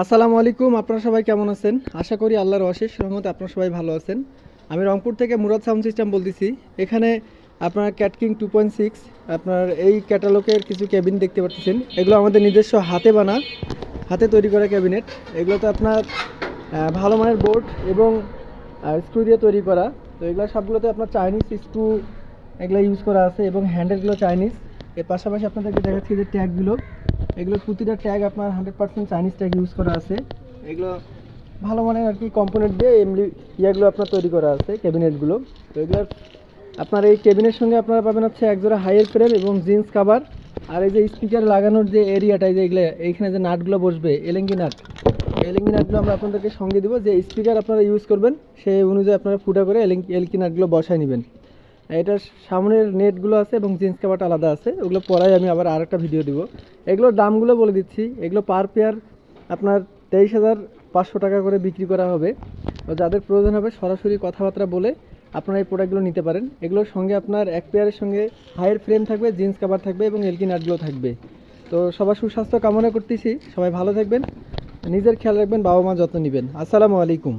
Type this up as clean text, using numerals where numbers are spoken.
আসসালামু আলাইকুম। আপনারা সবাই কেমন আছেন? আশা করি আল্লাহর অশেষ রহমতে আপনারা সবাই ভালো আছেন। আমি রংপুর থেকে মুরাদ সাউন্ড সিস্টেম বলতেছি। এখানে আপনার ক্যাটকিং 2.6 আপনার এই ক্যাটালগের কিছু ক্যাবিন দেখতে পাচ্ছেন। এগুলো আমাদের নিজস্ব হাতে তৈরি করা ক্যাবিনেট। এগুলোতে আপনার ভালো মানের বোর্ড এবং স্ক্রু দিয়ে তৈরি করা। তো এগুলো সবগুলোতে আপনার চাইনিজ স্ক্রু এগুলো ইউজ করা আছে এবং হ্যান্ডেলগুলো চাইনিজ। এর পাশাপাশি আপনাদেরকে দেখাচ্ছি যে ট্যাগগুলো, এগুলো প্রতিটা ট্যাগ আপনার 100% চাইনিজ ট্যাগ ইউজ করা আছে। এগুলো ভালো মানের আর কি কম্পোনেন্ট দিয়ে এমনি ইয়াগুলো আপনার তৈরি করা আছে ক্যাবিনেটগুলো। তো এগুলো আপনার এই ক্যাবিনের সঙ্গে আপনারা পাবেন হচ্ছে একজোড়া হাইয়ের ফ্রেম এবং জিন্স কাভার। আর এই যে স্পিকার লাগানোর যে এরিয়াটা, যে এগুলো এইখানে যে নাটগুলো বসবে এলেঙ্গি নাটগুলো আমরা আপনাদেরকে সঙ্গে দিব। যে স্পিকার আপনারা ইউজ করবেন সেই অনুযায়ী আপনারা ফুটা করে এলকি নাটগুলো বসায় নেবেন। এটার সামনের নেটগুলো আছে এবং জিন্স কাভারটা আলাদা আছে, ওগুলো পরাই আমি আবার আরেকটা ভিডিও দিব। এগুলোর দামগুলো বলে দিচ্ছি। এগুলো পার পেয়ার আপনার 23,500 টাকা করে বিক্রি করা হবে। তো যাদের প্রয়োজন হবে সরাসরি কথাবার্তা বলে আপনারা এই প্রোডাক্টগুলো নিতে পারেন। এগুলোর সঙ্গে আপনার এক পেয়ারের সঙ্গে হাইয়ের ফ্রেম থাকবে, জিন্স কাভার থাকবে এবং এলকি নাটগুলো থাকবে। তো সবার সুস্বাস্থ্য কামনা করতেছি। সবাই ভালো থাকবেন, নিজের খেয়াল রাখবেন, বাবা মা যত্ন নেবেন। আসসালামু আলাইকুম।